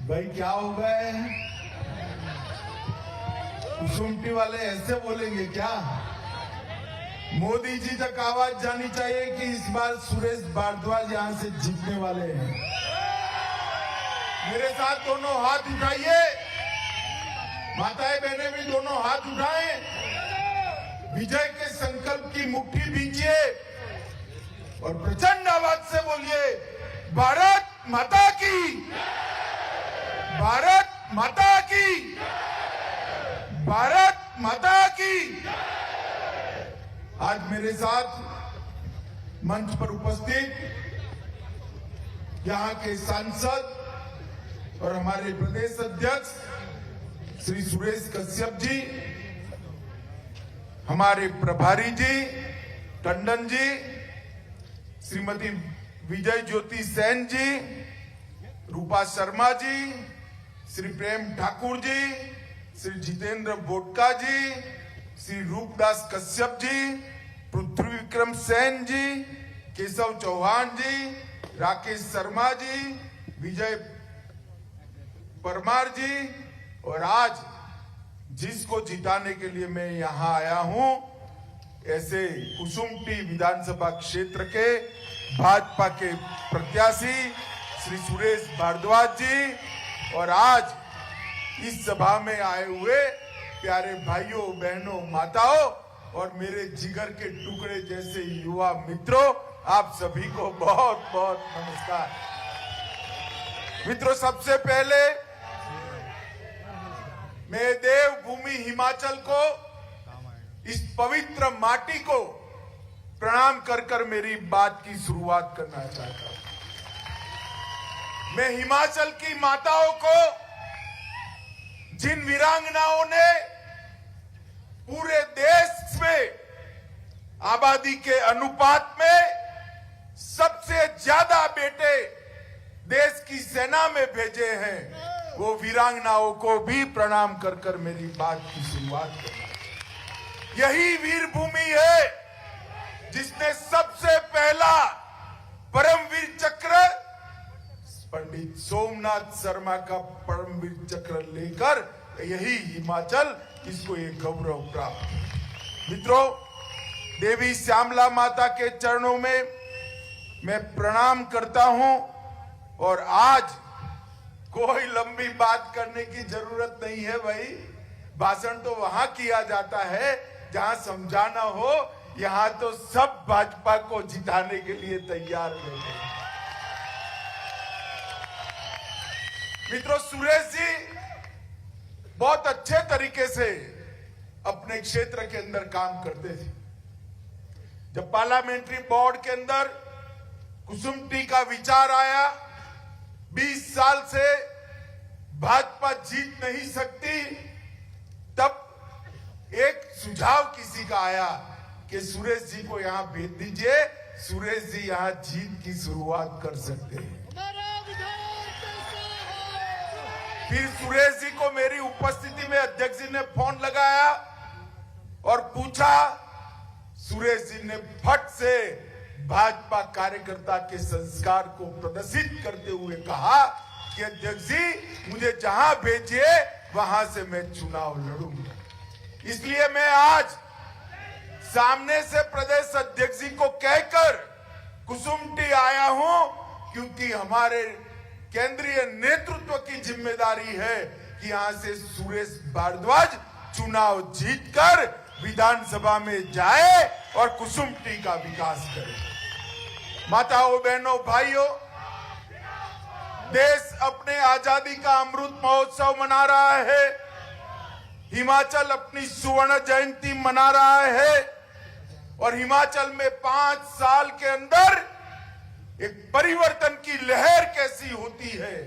भाई क्या हो गए? कुसुम्पटी वाले ऐसे बोलेंगे क्या? मोदी जी तक आवाज जानी चाहिए कि इस बार सुरेश भारद्वाज यहां से जीतने वाले हैं। मेरे साथ दोनों हाथ उठाइए, माताएं बहनें भी दोनों हाथ उठाएं, विजय के संकल्प की मुट्ठी भींचिए और प्रचंड आवाज से बोलिए, भारत माता की, भारत माता की, भारत माता की। आज मेरे साथ मंच पर उपस्थित यहां के सांसद और हमारे प्रदेश अध्यक्ष श्री सुरेश कश्यप जी, हमारे प्रभारी जी टंडन जी, श्रीमती विजय ज्योति सेन जी, रूपा शर्मा जी, श्री प्रेम ठाकुर जी, श्री जितेंद्र बोटका जी, श्री रूपदास कश्यप जी, पृथ्वी विक्रम सेन जी, केशव चौहान जी, राकेश शर्मा जी, विजय परमार जी, और आज जिसको जिताने के लिए मैं यहां आया हूं, ऐसे कुसुम्पटी विधानसभा क्षेत्र के भाजपा के प्रत्याशी श्री सुरेश भारद्वाज जी, और आज इस सभा में आए हुए प्यारे भाइयों बहनों माताओं और मेरे जिगर के टुकड़े जैसे युवा मित्रों, आप सभी को बहुत बहुत नमस्कार। मित्रों, सबसे पहले मैं देवभूमि हिमाचल को, इस पवित्र माटी को प्रणाम कर कर मेरी बात की शुरुआत करना चाहता हूं। मैं हिमाचल की माताओं को, जिन वीरांगनाओं ने पूरे देश में आबादी के अनुपात में सबसे ज्यादा बेटे देश की सेना में भेजे हैं, वो वीरांगनाओं को भी प्रणाम कर कर मेरी बात की शुरुआत करना। यही वीर भूमि है जिसने सबसे पहला परमवीर चक्र पंडित सोमनाथ शर्मा का परमवीर चक्र लेकर, यही हिमाचल, इसको ये गौरव प्राप्त। मित्रों, देवी श्यामला माता के चरणों में मैं प्रणाम करता हूं, और आज कोई लंबी बात करने की जरूरत नहीं है भाई। भाषण तो वहां किया जाता है जहां समझाना हो, यहां तो सब भाजपा को जिताने के लिए तैयार हैं। मित्रों, सुरेश जी बहुत अच्छे तरीके से अपने क्षेत्र के अंदर काम करते थे। जब पार्लियामेंट्री बोर्ड के अंदर कुसुम्पटी का विचार आया, 20 साल से भाजपा जीत नहीं सकती, तब एक सुझाव किसी का आया कि सुरेश जी को यहां भेज दीजिए, सुरेश जी यहां जीत की शुरुआत कर सकते हैं। फिर सुरेश जी को मेरी उपस्थिति में अध्यक्ष जी ने फोन लगाया और पूछा, सुरेश जी ने फट से भाजपा कार्यकर्ता के संस्कार को प्रदर्शित करते हुए कहा कि अध्यक्ष जी, मुझे जहां भेजिए वहां से मैं चुनाव लड़ूंगा। इसलिए मैं आज सामने से प्रदेश अध्यक्ष जी को कहकर कुसुम्पटी आया हूं, क्योंकि हमारे केंद्रीय नेतृत्व की जिम्मेदारी है कि यहां से सुरेश भारद्वाज चुनाव जीतकर विधानसभा में जाए और कुसुम्पटी का विकास करे। माताओं बहनों भाइयों, देश अपने आजादी का अमृत महोत्सव मना रहा है, हिमाचल अपनी स्वर्ण जयंती मना रहा है, और हिमाचल में 5 साल के अंदर एक परिवर्तन की लहर कैसी होती है,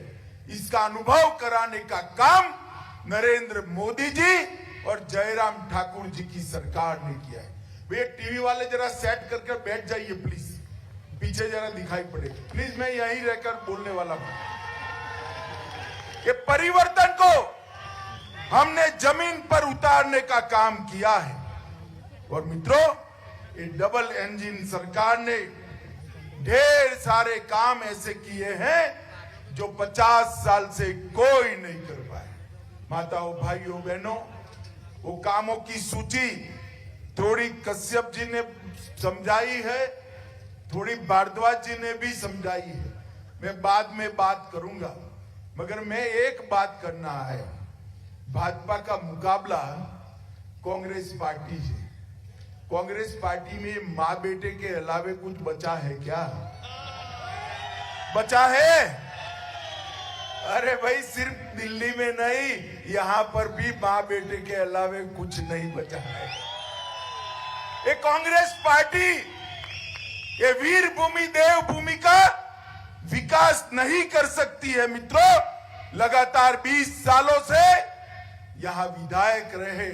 इसका अनुभव कराने का काम नरेंद्र मोदी जी और जयराम ठाकुर जी की सरकार ने किया है। वे टीवी वाले जरा सेट करके बैठ जाइए प्लीज, पीछे जरा दिखाई पड़े प्लीज, मैं यहीं रहकर बोलने वाला हूं। ये परिवर्तन को हमने जमीन पर उतारने का काम किया है, और मित्रों, ये डबल इंजन सरकार ने ढेर सारे काम ऐसे किए हैं जो 50 साल से कोई नहीं कर पाए। माताओं, भाइयों, बहनों, वो कामों की सूची थोड़ी कश्यप जी ने समझाई है, थोड़ी भारद्वाज जी ने भी समझाई है, मैं बाद में बात करूंगा। मगर मैं एक बात करना है, भाजपा का मुकाबला कांग्रेस पार्टी है। कांग्रेस पार्टी में मां बेटे के अलावे कुछ बचा है क्या? बचा है? अरे भाई, सिर्फ दिल्ली में नहीं, यहां पर भी मां बेटे के अलावे कुछ नहीं बचा है। ये कांग्रेस पार्टी, ये वीर भूमि देव भूमि का विकास नहीं कर सकती है। मित्रों, लगातार 20 सालों से यहां विधायक रहे,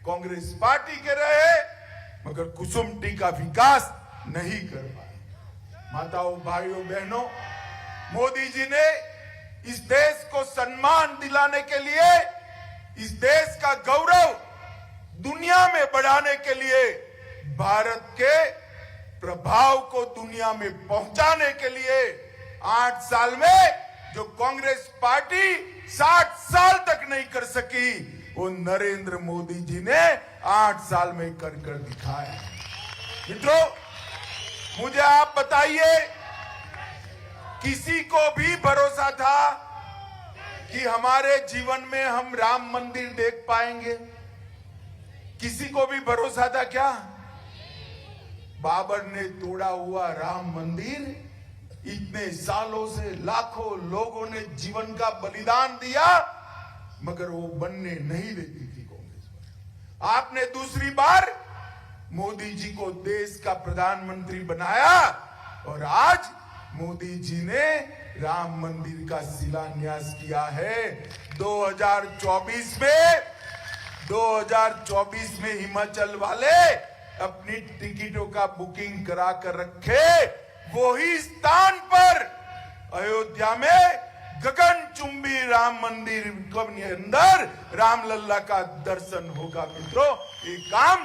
कांग्रेस पार्टी के रहे, मगर कुसुमटी का विकास नहीं कर पाए। माताओं, भाइयों, बहनों, मोदी जी ने इस देश को सम्मान दिलाने के लिए, इस देश का गौरव दुनिया में बढ़ाने के लिए, भारत के प्रभाव को दुनिया में पहुंचाने के लिए 8 साल में जो कांग्रेस पार्टी 60 साल तक नहीं कर सकी, वो नरेंद्र मोदी जी ने 8 साल में कर दिखाया। मित्रों, मुझे आप बताइए, किसी को भी भरोसा था कि हमारे जीवन में हम राम मंदिर देख पाएंगे? किसी को भी भरोसा था क्या? बाबर ने तोड़ा हुआ राम मंदिर इतने सालों से लाखों लोगों ने जीवन का बलिदान दिया, मगर वो बनने नहीं देती थी कांग्रेस। आपने दूसरी बार मोदी जी को देश का प्रधानमंत्री बनाया और आज मोदी जी ने राम मंदिर का शिलान्यास किया है। 2024 में हिमाचल वाले अपनी टिकटों का बुकिंग करा कर रखे, वही स्थान पर अयोध्या में गगनचुंबी राम मंदिर के अंदर रामलल्ला का दर्शन होगा। मित्रों, ये काम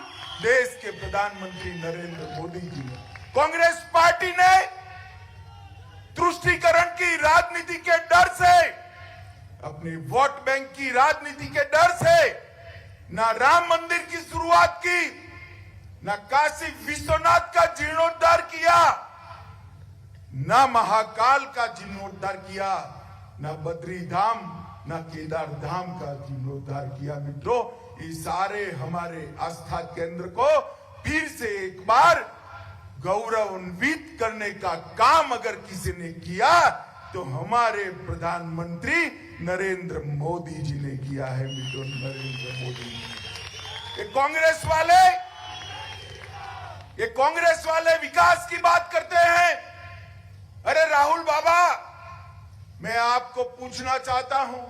देश के प्रधानमंत्री नरेंद्र मोदी जी ने, कांग्रेस पार्टी ने तुष्टीकरण की राजनीति के डर से, अपनी वोट बैंक की राजनीति के डर से ना राम मंदिर की शुरुआत की, ना काशी विश्वनाथ का जीर्णोद्धार किया, ना महाकाल का जीर्णोद्धार किया, ना बद्री धाम, ना केदार धाम का जीर्णोद्धार किया। मित्रों, ये सारे हमारे आस्था केंद्र को फिर से एक बार गौरवान्वित करने का काम अगर किसी ने किया तो हमारे प्रधानमंत्री नरेंद्र मोदी जी ने किया है। मित्रों, नरेंद्र मोदी जी। ये कांग्रेस वाले विकास की बात करते हैं। अरे राहुल बाबा, मैं आपको पूछना चाहता हूं,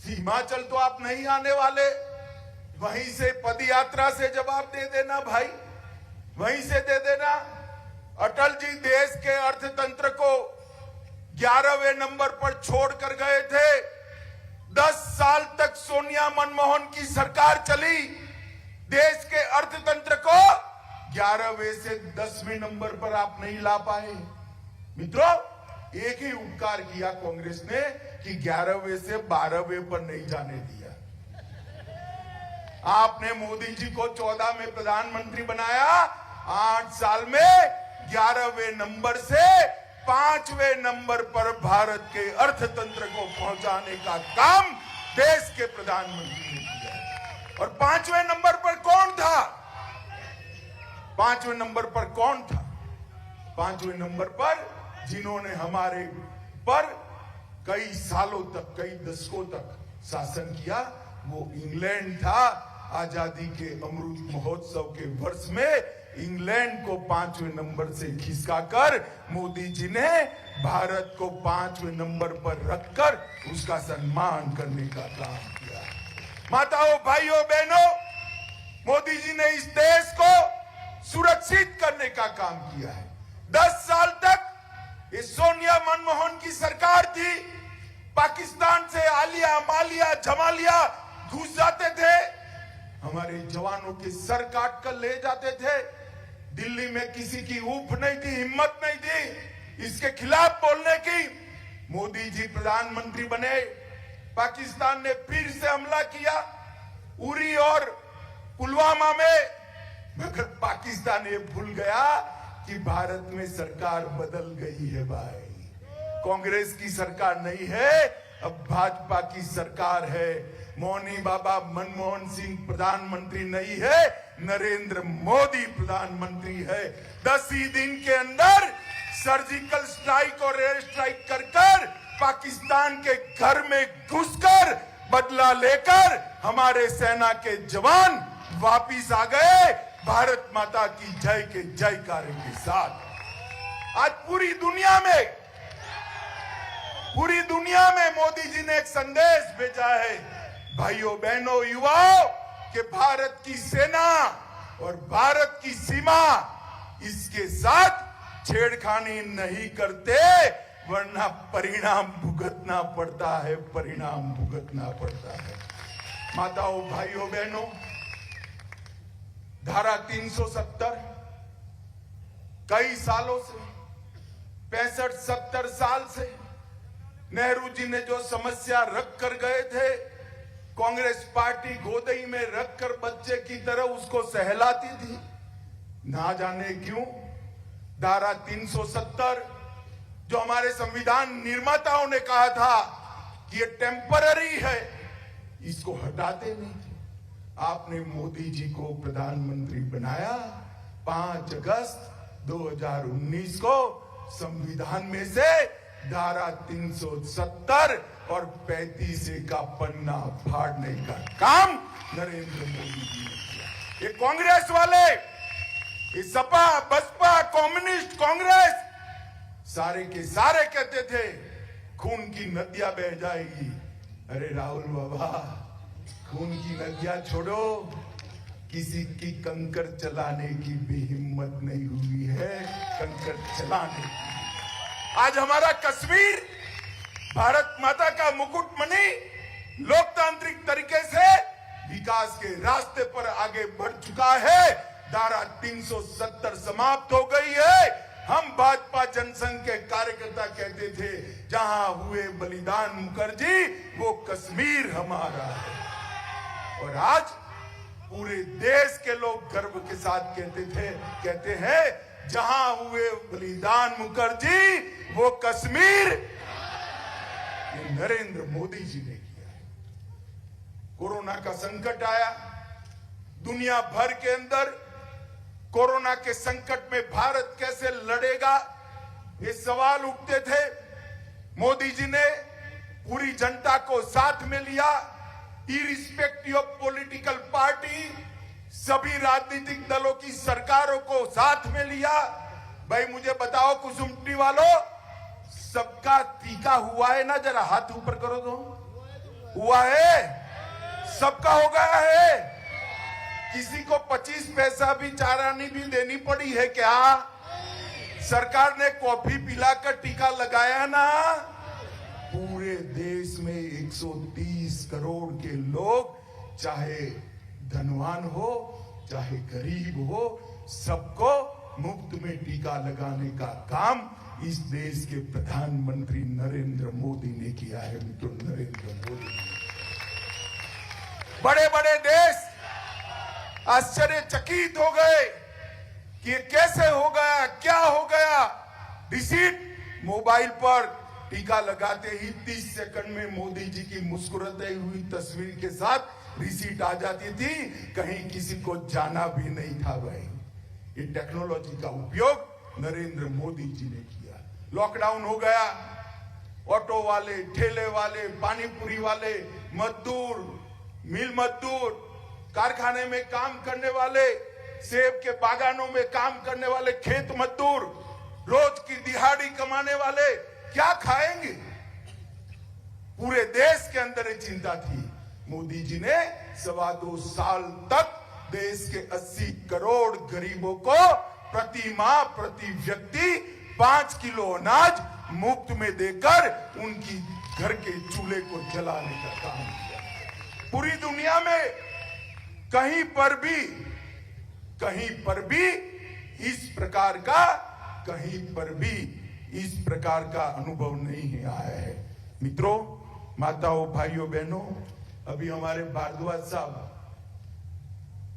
हिमाचल तो आप नहीं आने वाले, वहीं से पद यात्रा से जवाब दे देना भाई, वहीं से दे देना। अटल जी देश के अर्थतंत्र को 11वें नंबर पर छोड़कर गए थे। 10 साल तक सोनिया मनमोहन की सरकार चली, देश के अर्थतंत्र को 11वें से 10वें नंबर पर आप नहीं ला पाए। मित्रों, एक ही उपकार किया कांग्रेस ने कि 11वें से 12वें पर नहीं जाने दिया। आपने मोदी जी को 14 में प्रधानमंत्री बनाया, 8 साल में 11वें नंबर से 5वें नंबर पर भारत के अर्थतंत्र को पहुंचाने का काम देश के प्रधानमंत्री ने किया। और 5वें नंबर पर कौन था? 5वें नंबर पर कौन था? 5वें नंबर पर जिन्होंने हमारे पर कई सालों तक, कई दशकों तक शासन किया, वो इंग्लैंड था। आजादी के अमृत महोत्सव के वर्ष में इंग्लैंड को 5वें नंबर से खिसकाकर मोदी जी ने भारत को 5वें नंबर पर रखकर उसका सम्मान करने का काम किया। माताओं, भाइयों, बहनों, मोदी जी ने इस देश को सुरक्षित करने का काम किया है। 10 साल तक ये सोनिया मनमोहन की सरकार थी, पाकिस्तान से आलिया, मालिया, जमालिया घुस जाते थे, हमारे जवानों के सर काट कर ले जाते थे। दिल्ली में किसी की ऊप नहीं थी, हिम्मत नहीं थी इसके खिलाफ बोलने की। मोदी जी प्रधानमंत्री बने, पाकिस्तान ने फिर से हमला किया उरी और पुलवामा में, मगर पाकिस्तान ये भूल गया कि भारत में सरकार बदल गई है भाई। कांग्रेस की सरकार नहीं है, अब भाजपा की सरकार है। मौनी बाबा मनमोहन सिंह प्रधानमंत्री नहीं है, नरेंद्र मोदी प्रधानमंत्री है। 10 ही दिन के अंदर सर्जिकल स्ट्राइक और एयर स्ट्राइक कर पाकिस्तान के घर में घुसकर बदला लेकर हमारे सेना के जवान वापिस आ गए, भारत माता की जय के जयकारे के साथ। आज पूरी दुनिया में मोदी जी ने एक संदेश भेजा है, भाइयों बहनों युवाओं, कि भारत की सेना और भारत की सीमा इसके साथ छेड़खानी नहीं करते, वरना परिणाम भुगतना पड़ता है, परिणाम भुगतना पड़ता है। माताओं भाइयों बहनों, धारा 370 कई सालों से 65-70 साल से नेहरू जी ने जो समस्या रख कर गए थे, कांग्रेस पार्टी गोदई में रखकर बच्चे की तरह उसको सहलाती थी। ना जाने क्यों धारा 370 जो हमारे संविधान निर्माताओं ने कहा था कि ये टेम्पररी है, इसको हटाते नहीं थे। आपने मोदी जी को प्रधानमंत्री बनाया, 5 अगस्त 2019 को संविधान में से धारा 370 और 35 का पन्ना फाड़ने का काम नरेंद्र मोदी जी ने किया। ये कांग्रेस वाले, ये सपा बसपा कम्युनिस्ट कांग्रेस सारे के सारे कहते थे खून की नदियां बह जाएगी। अरे राहुल बाबा, खून की नदियां छोड़ो, किसी की कंकर चलाने की भी हिम्मत नहीं हुई है, कंकर चलाने की। आज हमारा कश्मीर भारत माता का मुकुटमणि लोकतांत्रिक तरीके से विकास के रास्ते पर आगे बढ़ चुका है। धारा 370 समाप्त हो गई है। हम भाजपा जनसंघ के कार्यकर्ता कहते थे, जहां हुए बलिदान मुखर्जी, वो कश्मीर हमारा है। और आज पूरे देश के लोग गर्व के साथ कहते हैं, जहां हुए बलिदान मुखर्जी, वो कश्मीर ये नरेंद्र मोदी जी ने किया है। कोरोना का संकट आया, दुनिया भर के अंदर कोरोना के संकट में भारत कैसे लड़ेगा, ये सवाल उठते थे। मोदी जी ने पूरी जनता को साथ में लिया, इरिस्पेक्टिव ऑफ पॉलिटिकल पार्टी, सभी राजनीतिक दलों की सरकारों को साथ में लिया। भाई मुझे बताओ कुसुम्पटी वालों, सबका टीका हुआ है ना? जरा हाथ ऊपर करो तो। हुआ है? सबका हो गया है? किसी को 25 पैसा भी चारानी भी देनी पड़ी है क्या? सरकार ने कॉफी पिलाकर टीका लगाया ना? पूरे देश में 130 करोड़ के लोग, चाहे धनवान हो चाहे गरीब हो, सबको मुफ्त में टीका लगाने का काम इस देश के प्रधानमंत्री नरेंद्र मोदी ने किया है। मित्रों, नरेंद्र मोदी, बड़े बड़े देश आश्चर्यचकित हो गए कि ये कैसे हो गया, क्या हो गया। रिसीट मोबाइल पर टीका लगाते ही 30 सेकंड में मोदी जी की मुस्कुराती हुई तस्वीर के साथ रिसीट आ जाती थी, कहीं किसी को जाना भी नहीं था। भाई ये टेक्नोलॉजी का उपयोग नरेंद्र मोदी जी ने किया। लॉकडाउन हो गया, ऑटो वाले, ठेले वाले, पानीपुरी वाले, मजदूर, मिल मजदूर, कारखाने में काम करने वाले, सेब के बागानों में काम करने वाले खेत मजदूर, रोज की दिहाड़ी कमाने वाले क्या खाएंगे? पूरे देश के अंदर ये चिंता थी। मोदी जी ने 2.25 साल तक देश के 80 करोड़ गरीबों को प्रति माह प्रति व्यक्ति 5 किलो अनाज मुफ्त में देकर उनकी घर के चूल्हे को जलाने का काम किया। पूरी दुनिया में कहीं पर भी इस प्रकार का कहीं पर भी इस प्रकार का अनुभव नहीं आया है। मित्रों, माताओं, भाइयों, बहनों, अभी हमारे भारद्वाज साहब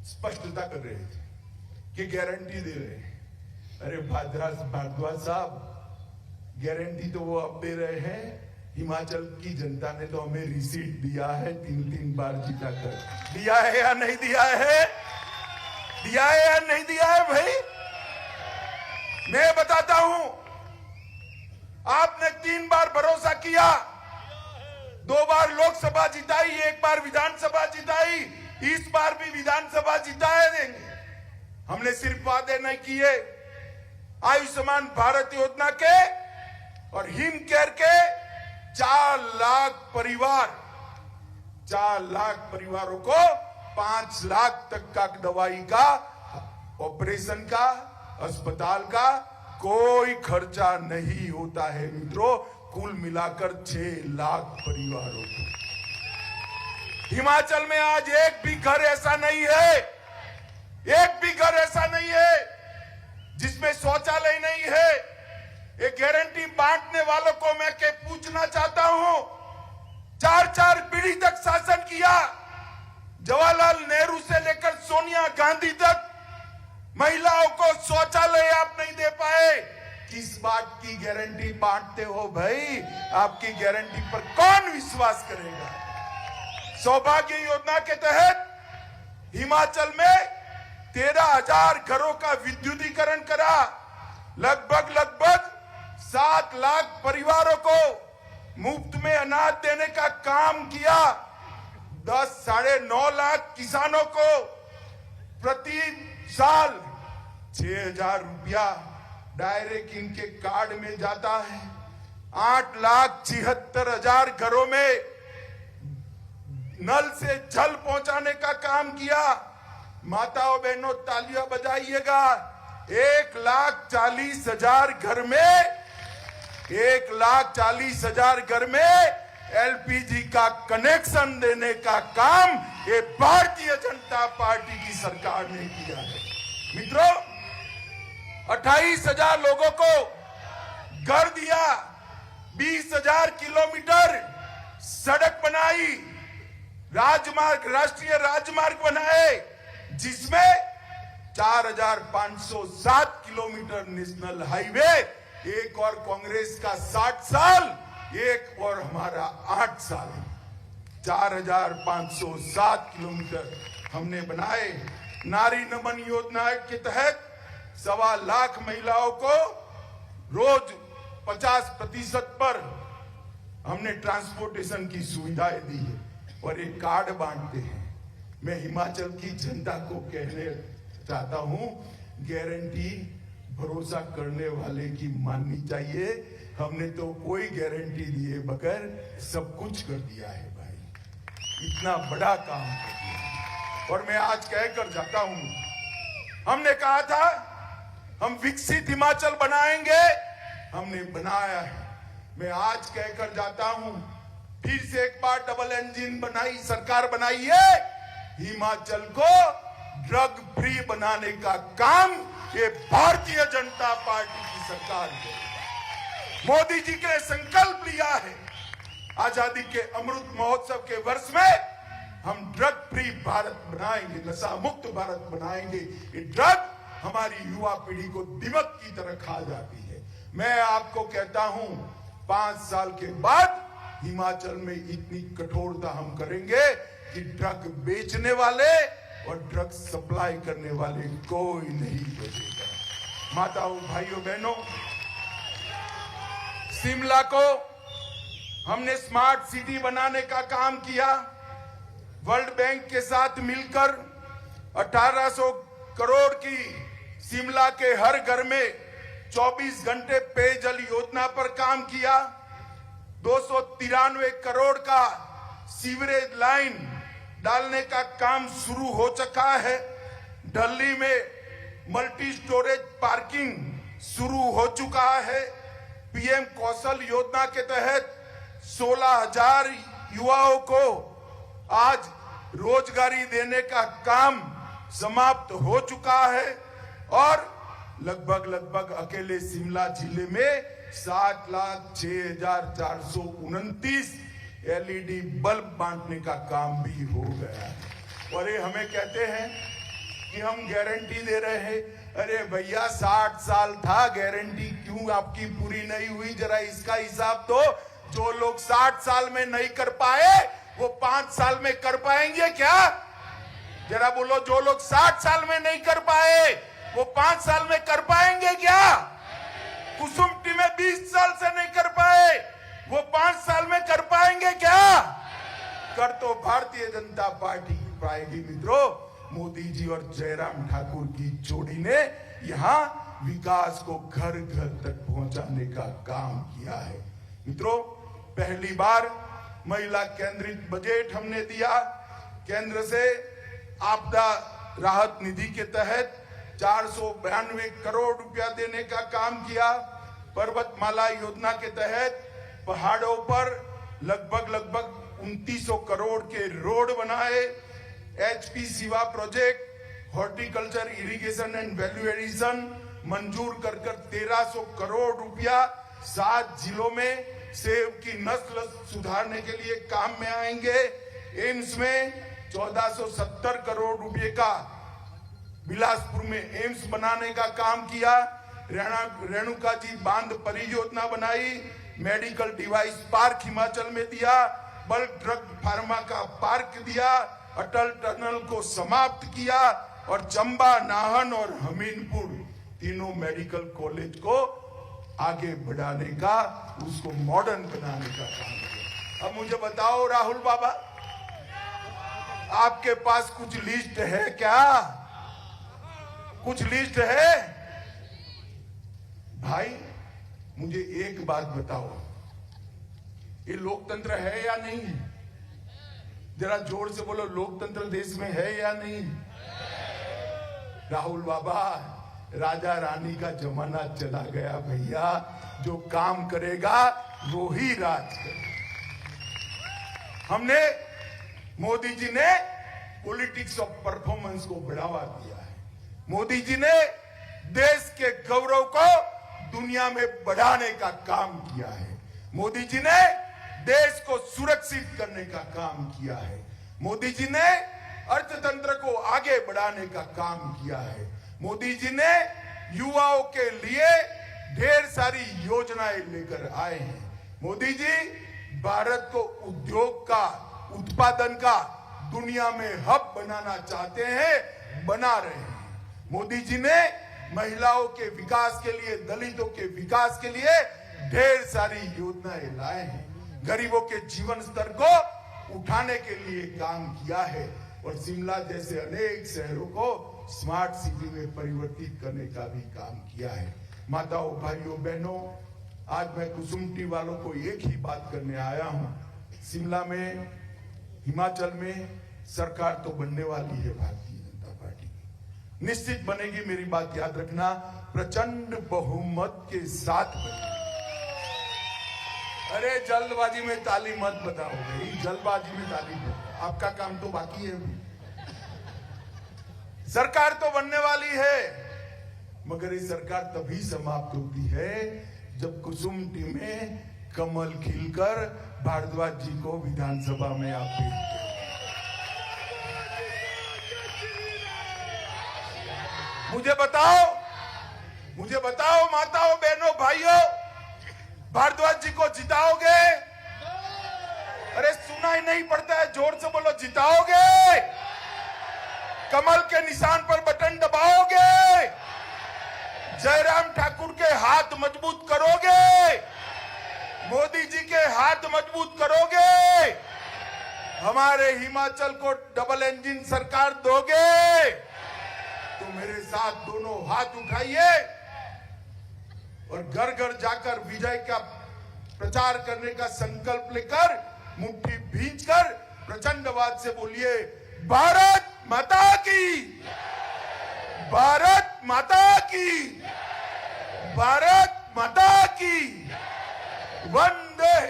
स्पष्टता कर रहे थे कि गारंटी दे रहे हैं। अरे भारद्वाज साहब, गारंटी तो वो अब दे रहे हैं, हिमाचल की जनता ने तो हमें रिसीट दिया है 3-3 बार जीता कर। दिया है या नहीं दिया है? दिया है या नहीं दिया है भाई? मैं बताता हूं, आपने 3 बार भरोसा किया, 2 बार लोकसभा जिताई, 1 बार विधानसभा जिताई, इस बार भी विधानसभा जिताए देंगे। हमने सिर्फ वादे नहीं किए, आयुष्मान भारत योजना के और हिम केयर के 4 लाख परिवारों को 5 लाख तक का दवाई का, ऑपरेशन का, अस्पताल का कोई खर्चा नहीं होता है। मित्रों, कुल मिलाकर 6 लाख परिवारों को। हिमाचल में आज एक भी घर ऐसा नहीं है, एक भी घर ऐसा नहीं है जिसमें शौचालय नहीं है। ये गारंटी बांटने वालों को मैं पूछना चाहता हूं, 4-4 पीढ़ी तक शासन किया, जवाहरलाल नेहरू से लेकर सोनिया गांधी तक महिलाओं को शौचालय आप नहीं दे पाए। किस बात की गारंटी बांटते हो भाई? आपकी गारंटी पर कौन विश्वास करेगा? सौभाग्य योजना के तहत हिमाचल में 13,000 घरों का विद्युतीकरण करा, लगभग 7 लाख परिवारों को मुफ्त में अनाज देने का काम किया, 10-9.5 लाख किसानों को प्रति साल 6,000 रुपया डायरेक्ट इनके कार्ड में जाता है, 8,76,000 घरों में नल से जल पहुंचाने का काम किया। माताओं, बहनों, तालियां बजाइएगा। 1,40,000 घर में 1,40,000 घर में एलपीजी का कनेक्शन देने का काम ये भारतीय जनता पार्टी की सरकार ने किया है। मित्रों, 28,000 लोगों को घर दिया, 20,000 किलोमीटर सड़क बनाई, राजमार्ग, राष्ट्रीय राजमार्ग बनाए, जिसमें 4,507 किलोमीटर नेशनल हाईवे, एक और कांग्रेस का 60 साल, एक और हमारा 8 साल, 4,507 किलोमीटर हमने बनाए। नारी नमन योजना के तहत 1.25 लाख महिलाओं को रोज 50% पर हमने ट्रांसपोर्टेशन की सुविधाएं दी है और एक कार्ड बांटते हैं। मैं हिमाचल की जनता को कहने चाहता हूं, गारंटी भरोसा करने वाले की माननी चाहिए। हमने तो कोई गारंटी दिए बगैर सब कुछ कर दिया है भाई, इतना बड़ा काम कर दिया। और मैं आज कहकर जाता हूं, हमने कहा था हम विकसित हिमाचल बनाएंगे, हमने बनाया है। मैं आज कहकर जाता हूं, फिर से एक बार डबल इंजन बनाई सरकार बनाई है, हिमाचल को ड्रग फ्री बनाने का काम ये भारतीय जनता पार्टी की सरकार है। मोदी जी के संकल्प लिया है, आजादी के अमृत महोत्सव के वर्ष में हम ड्रग फ्री भारत बनाएंगे, नशा मुक्त भारत बनाएंगे। ये ड्रग हमारी युवा पीढ़ी को दिमक की तरह खा जाती है। मैं आपको कहता हूं, 5 साल के बाद हिमाचल में इतनी कठोरता हम करेंगे कि ड्रग बेचने वाले और ड्रग सप्लाई करने वाले कोई नहीं बचेगा। माताओं, भाइयों, बहनों, शिमला को हमने स्मार्ट सिटी बनाने का काम किया। वर्ल्ड बैंक के साथ मिलकर 1800 करोड़ की शिमला के हर घर में 24 घंटे पेयजल योजना पर काम किया। 293 करोड़ का सीवरेज लाइन डालने का काम शुरू हो चुका है। दिल्ली में मल्टी स्टोरेज पार्किंग शुरू हो चुका है। पीएम कौशल योजना के तहत 16,000 युवाओं को आज रोजगारी देने का काम समाप्त हो चुका है और लगभग अकेले शिमला जिले में 7,06,429 LED बल्ब बांटने का काम भी हो गया है। और ये हमें कहते हैं कि हम गारंटी दे रहे हैं। अरे भैया 60 साल था, गारंटी क्यों आपकी पूरी नहीं हुई? जरा इसका हिसाब दो। जो लोग 60 साल में नहीं कर पाए वो 5 साल में कर पाएंगे क्या? जरा बोलो, जो लोग 60 साल में नहीं कर पाए वो 5 साल में कर पाएंगे क्या? कुसुम्पटी में 20 साल से नहीं कर पाए वो 5 साल में कर पाएंगे क्या? कर तो भारतीय जनता पार्टी पाएगी मित्रों। मोदी जी और जयराम ठाकुर की जोड़ी ने यहां विकास को घर घर तक पहुंचाने का काम किया है। मित्रों, पहली बार महिला केंद्रित बजट हमने दिया। केंद्र से आपदा राहत निधि के तहत 492 करोड़ रुपया देने का काम किया। पर्वतमाला योजना के तहत पहाड़ों पर लगभग 2900 करोड़ के रोड बनाए। HP Shiva project, horticulture, irrigation and value addition मंजूर कर 1300 करोड़ रुपया 7 जिलों में सेब की नस्ल सुधारने के लिए काम में आएंगे। एम्स में 1470 करोड़ रुपए का बिलासपुर में एम्स बनाने का काम किया। रेणुका जी बांध परियोजना बनाई। मेडिकल डिवाइस पार्क हिमाचल में दिया। बल्क ड्रग फार्मा का पार्क दिया। अटल टनल को समाप्त किया और चंबा, नाहन और हमीरपुर तीनों मेडिकल कॉलेज को आगे बढ़ाने का, उसको मॉडर्न बनाने का काम किया। अब मुझे बताओ राहुल बाबा, आपके पास कुछ लिस्ट है क्या? कुछ लिस्ट है? भाई मुझे एक बात बताओ, ये लोकतंत्र है या नहीं? जरा जोर से बोलो, लोकतंत्र देश में है या नहीं? राहुल बाबा, राजा रानी का जमाना चला गया भैया। जो काम करेगा वो ही राज करेगा। हमने, मोदी जी ने पॉलिटिक्स ऑफ परफॉर्मेंस को बढ़ावा दिया है। मोदी जी ने देश के गौरव को दुनिया में बढ़ाने का काम किया है। मोदी जी ने देश को सुरक्षित करने का काम किया है। मोदी जी ने अर्थतंत्र को आगे बढ़ाने का काम किया है। मोदी जी ने युवाओं के लिए ढेर सारी योजनाएं लेकर आए हैं। मोदी जी भारत को उद्योग का, उत्पादन का दुनिया में हब बनाना चाहते हैं, बना रहे हैं। मोदी जी ने महिलाओं के विकास के लिए, दलितों के विकास के लिए ढेर सारी योजनाएं लाए हैं। गरीबों के जीवन स्तर को उठाने के लिए काम किया है और शिमला जैसे अनेक शहरों को स्मार्ट सिटी में परिवर्तित करने का भी काम किया है। माताओं, भाइयों, बहनों, आज मैं कुसुम्पटी वालों को एक ही बात करने आया हूं। शिमला में, हिमाचल में सरकार तो बनने वाली है भारतीय जनता पार्टी की, निश्चित बनेगी। मेरी बात याद रखना, प्रचंड बहुमत के साथ बनेगी। अरे जल्दबाजी में ताली मत बताओ भाई, जल्दबाजी में ताली मत, आपका काम तो बाकी है। सरकार तो बनने वाली है, मगर ये सरकार तभी समाप्त होती है जब कुसुम्पटी में कमल खिलकर भारद्वाज जी को विधानसभा में आप भेजते हैं। मुझे बताओ माताओं, बहनों, भाइयों, भारद्वाज जी को जिताओगे? अरे सुना ही नहीं पड़ता है, जोर से बोलो, जिताओगे? कमल के निशान पर बटन दबाओगे? जयराम ठाकुर के हाथ मजबूत करोगे? मोदी जी के हाथ मजबूत करोगे? हमारे हिमाचल को डबल इंजन सरकार दोगे? तो मेरे साथ दोनों हाथ उठाइए और घर घर जाकर विजय का प्रचार करने का संकल्प लेकर मुट्ठी भींचकर प्रचंडवाद से बोलिए, भारत माता की, भारत माता की, भारत माता की, वंदे